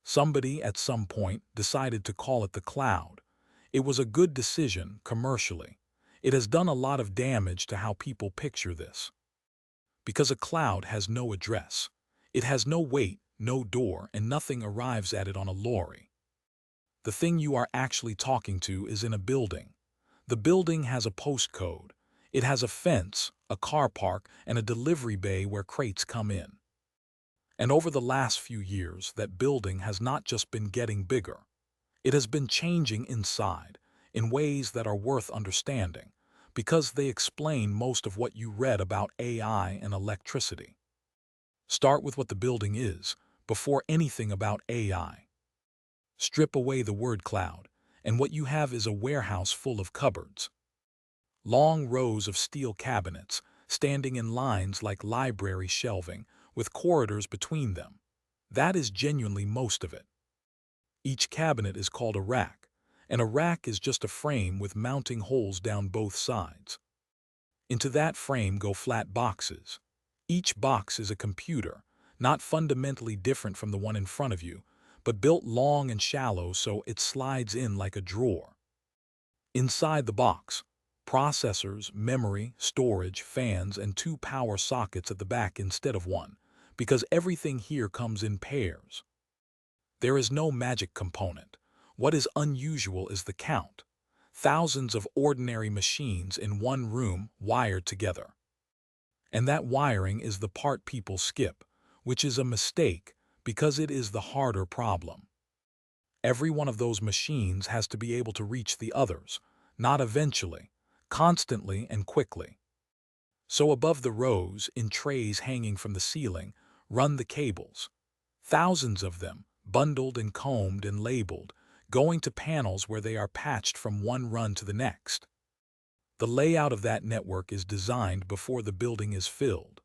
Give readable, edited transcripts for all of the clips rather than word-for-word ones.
Somebody at some point decided to call it the cloud. It was a good decision commercially. It has done a lot of damage to how people picture this. Because a cloud has no address. It has no weight, no door, and nothing arrives at it on a lorry. The thing you are actually talking to is in a building. The building has a postcode. It has a fence, a car park, and a delivery bay where crates come in. And over the last few years, that building has not just been getting bigger. It has been changing inside in ways that are worth understanding because they explain most of what you read about AI and electricity. Start with what the building is before anything about AI. Strip away the word cloud, and what you have is a warehouse full of cupboards. Long rows of steel cabinets, standing in lines like library shelving, with corridors between them. That is genuinely most of it. Each cabinet is called a rack, and a rack is just a frame with mounting holes down both sides. Into that frame go flat boxes. Each box is a computer, not fundamentally different from the one in front of you, but built long and shallow so it slides in like a drawer. Inside the box, processors, memory, storage, fans, and two power sockets at the back instead of one, because everything here comes in pairs. There is no magic component. What is unusual is the count. Thousands of ordinary machines in one room wired together. And that wiring is the part people skip, which is a mistake because it is the harder problem. Every one of those machines has to be able to reach the others, not eventually, constantly and quickly. So above the rows, in trays hanging from the ceiling, run the cables. Thousands of them, bundled and combed and labeled, going to panels where they are patched from one run to the next. The layout of that network is designed before the building is filled.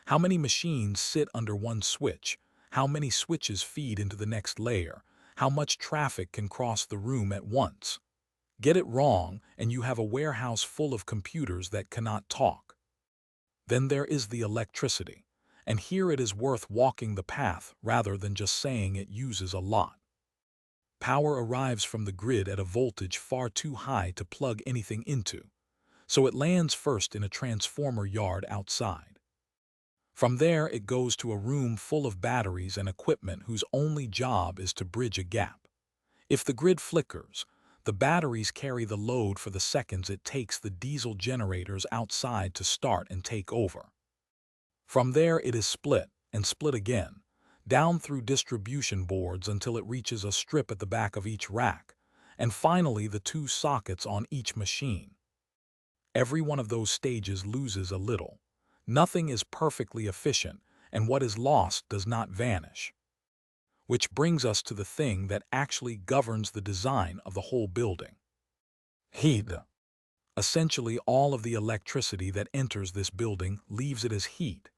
How many machines sit under one switch? How many switches feed into the next layer? How much traffic can cross the room at once? Get it wrong, and you have a warehouse full of computers that cannot talk. Then there is the electricity, and here it is worth walking the path rather than just saying it uses a lot. Power arrives from the grid at a voltage far too high to plug anything into, so it lands first in a transformer yard outside. From there, it goes to a room full of batteries and equipment whose only job is to bridge a gap. If the grid flickers, the batteries carry the load for the seconds it takes the diesel generators outside to start and take over. From there, it is split, and split again, down through distribution boards until it reaches a strip at the back of each rack, and finally the two sockets on each machine. Every one of those stages loses a little. Nothing is perfectly efficient, and what is lost does not vanish. Which brings us to the thing that actually governs the design of the whole building. Heat. Essentially, all of the electricity that enters this building leaves it as heat.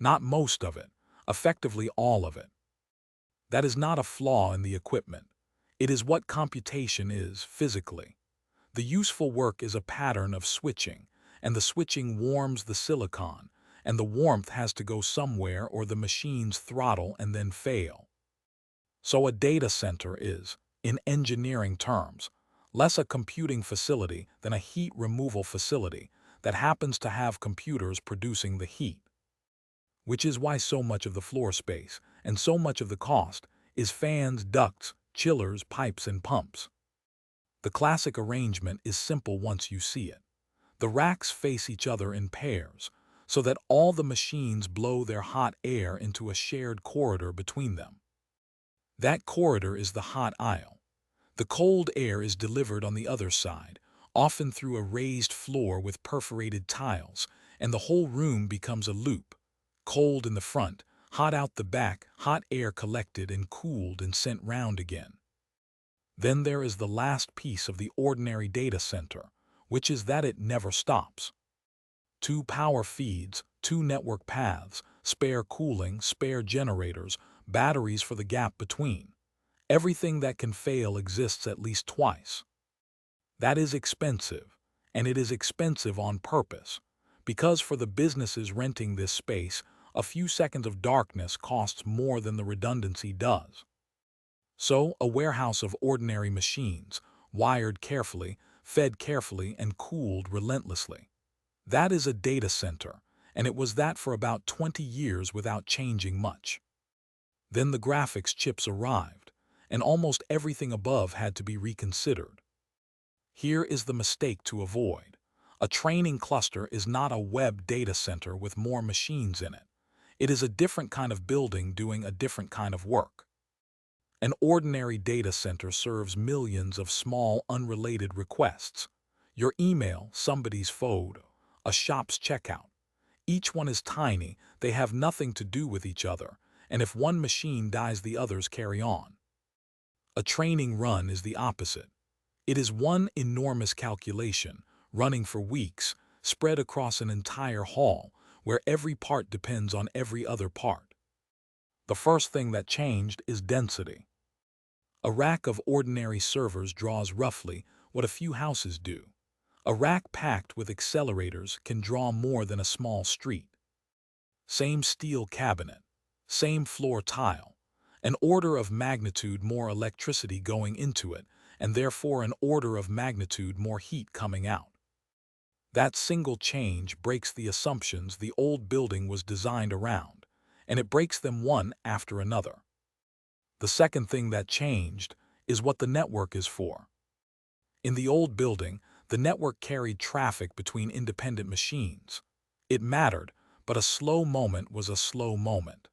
Not most of it, effectively all of it. That is not a flaw in the equipment. It is what computation is physically. The useful work is a pattern of switching, and the switching warms the silicon, and the warmth has to go somewhere or the machines throttle and then fail. So a data center is, in engineering terms, less a computing facility than a heat removal facility that happens to have computers producing the heat. Which is why so much of the floor space, and so much of the cost, is fans, ducts, chillers, pipes, and pumps. The classic arrangement is simple once you see it. The racks face each other in pairs, so that all the machines blow their hot air into a shared corridor between them. That corridor is the hot aisle. The cold air is delivered on the other side, often through a raised floor with perforated tiles, and the whole room becomes a loop. Cold in the front, hot out the back, hot air collected and cooled and sent round again. Then there is the last piece of the ordinary data center, which is that it never stops. Two power feeds, two network paths, spare cooling, spare generators, batteries for the gap between. Everything that can fail exists at least twice. That is expensive, and it is expensive on purpose, because for the businesses renting this space, a few seconds of darkness costs more than the redundancy does. So, a warehouse of ordinary machines, wired carefully, fed carefully, and cooled relentlessly. That is a data center, and it was that for about 20 years without changing much. Then the graphics chips arrived, and almost everything above had to be reconsidered. Here is the mistake to avoid. A training cluster is not a web data center with more machines in it. It is a different kind of building doing a different kind of work. An ordinary data center serves millions of small, unrelated requests. Your email, somebody's photo, a shop's checkout. Each one is tiny, they have nothing to do with each other, and if one machine dies, the others carry on. A training run is the opposite. It is one enormous calculation, running for weeks, spread across an entire hall, where every part depends on every other part. The first thing that changed is density. A rack of ordinary servers draws roughly what a few houses do. A rack packed with accelerators can draw more than a small street. Same steel cabinet, same floor tile, an order of magnitude more electricity going into it, and therefore an order of magnitude more heat coming out. That single change breaks the assumptions the old building was designed around, and it breaks them one after another. The second thing that changed is what the network is for. In the old building, the network carried traffic between independent machines. It mattered, but a slow moment was a slow moment.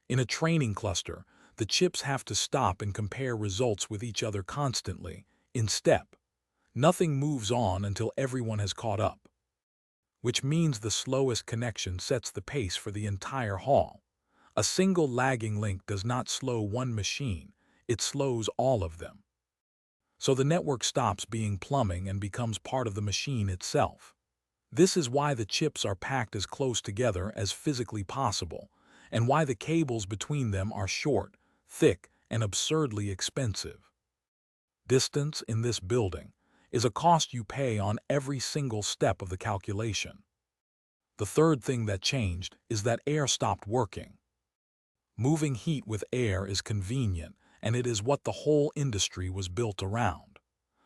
In a training cluster, the chips have to stop and compare results with each other constantly, in step. Nothing moves on until everyone has caught up, which means the slowest connection sets the pace for the entire hall. A single lagging link does not slow one machine, it slows all of them. So the network stops being plumbing and becomes part of the machine itself. This is why the chips are packed as close together as physically possible, and why the cables between them are short, thick, and absurdly expensive. Distance in this building is a cost you pay on every single step of the calculation. The third thing that changed is that air stopped working. Moving heat with air is convenient, and it is what the whole industry was built around.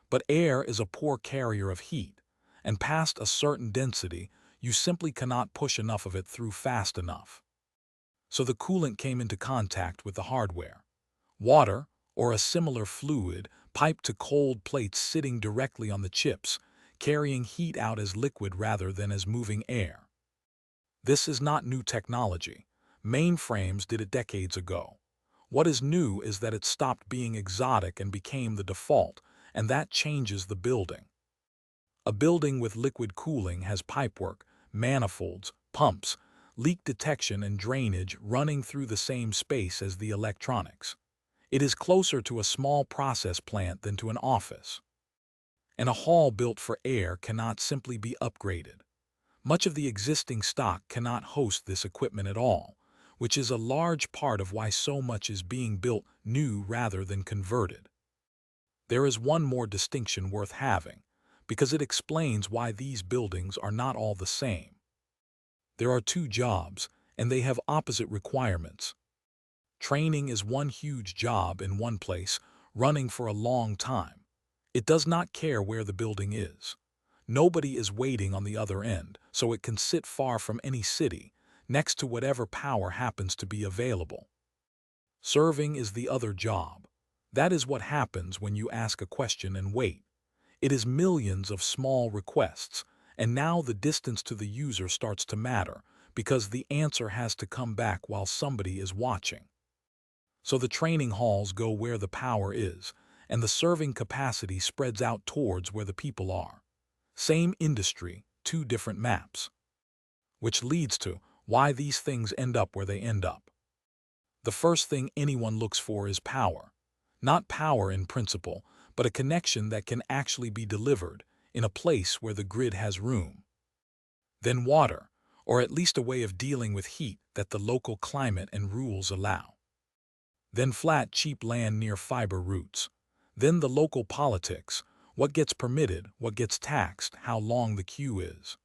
But air is a poor carrier of heat, and past a certain density, you simply cannot push enough of it through fast enough. So the coolant came into contact with the hardware. Water, or a similar fluid, piped to cold plates sitting directly on the chips, carrying heat out as liquid rather than as moving air. This is not new technology. Mainframes did it decades ago. What is new is that it stopped being exotic and became the default, and that changes the building. A building with liquid cooling has pipework, manifolds, pumps, leak detection and drainage running through the same space as the electronics. It is closer to a small process plant than to an office. And a hall built for air cannot simply be upgraded. Much of the existing stock cannot host this equipment at all, which is a large part of why so much is being built new rather than converted. There is one more distinction worth having, because it explains why these buildings are not all the same. There are two jobs, and they have opposite requirements. Training is one huge job in one place, running for a long time. It does not care where the building is. Nobody is waiting on the other end, so it can sit far from any city, next to whatever power happens to be available. Serving is the other job. That is what happens when you ask a question and wait. It is millions of small requests, and now the distance to the user starts to matter, because the answer has to come back while somebody is watching. So the training halls go where the power is, and the serving capacity spreads out towards where the people are. Same industry, two different maps. Which leads to why these things end up where they end up. The first thing anyone looks for is power. Not power in principle, but a connection that can actually be delivered in a place where the grid has room. Then water, or at least a way of dealing with heat that the local climate and rules allow. Then flat, cheap land near fiber routes. Then the local politics, what gets permitted, what gets taxed, how long the queue is.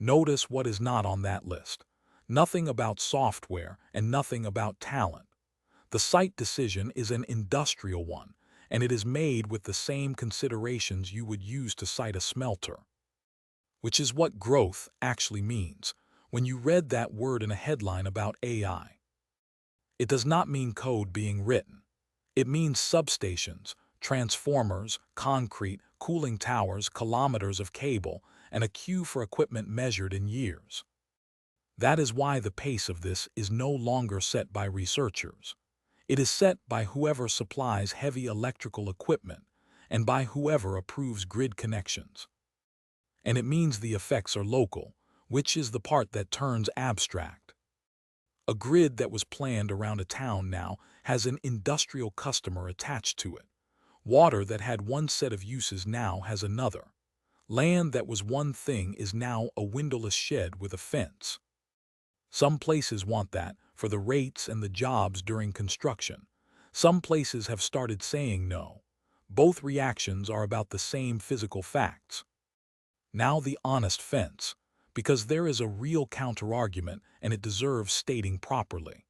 Notice what is not on that list. Nothing about software and nothing about talent. The site decision is an industrial one, and it is made with the same considerations you would use to cite a smelter. Which is what growth actually means when you read that word in a headline about AI. It does not mean code being written. It means substations, transformers, concrete, cooling towers, kilometers of cable, and a queue for equipment measured in years. That is why the pace of this is no longer set by researchers. It is set by whoever supplies heavy electrical equipment and by whoever approves grid connections. And it means the effects are local, which is the part that turns abstract. A grid that was planned around a town now has an industrial customer attached to it. Water that had one set of uses now has another. Land that was one thing is now a windowless shed with a fence. Some places want that for the rates and the jobs during construction. Some places have started saying no. Both reactions are about the same physical facts. Now the honest fence, because there is a real counterargument and it deserves stating properly.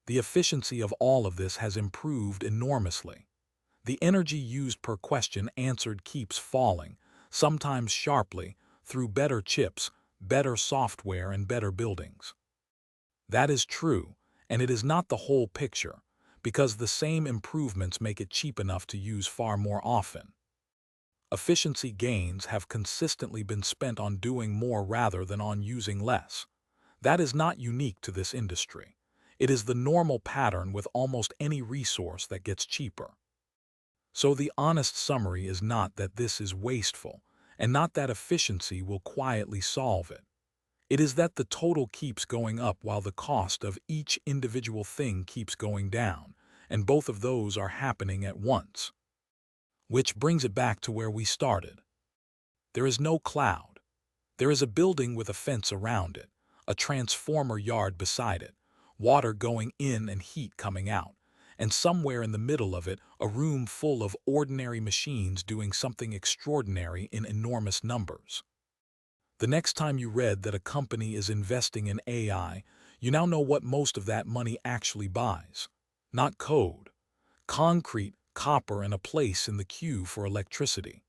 The efficiency of all of this has improved enormously. The energy used per question answered keeps falling, sometimes sharply, through better chips, better software, and better buildings. That is true, and it is not the whole picture, because the same improvements make it cheap enough to use far more often. Efficiency gains have consistently been spent on doing more rather than on using less. That is not unique to this industry. It is the normal pattern with almost any resource that gets cheaper. So the honest summary is not that this is wasteful, and not that efficiency will quietly solve it. It is that the total keeps going up while the cost of each individual thing keeps going down, and both of those are happening at once. Which brings it back to where we started. There is no cloud. There is a building with a fence around it, a transformer yard beside it, water going in and heat coming out, and somewhere in the middle of it, a room full of ordinary machines doing something extraordinary in enormous numbers. The next time you read that a company is investing in AI, you now know what most of that money actually buys. Not code. Concrete, copper, and a place in the queue for electricity.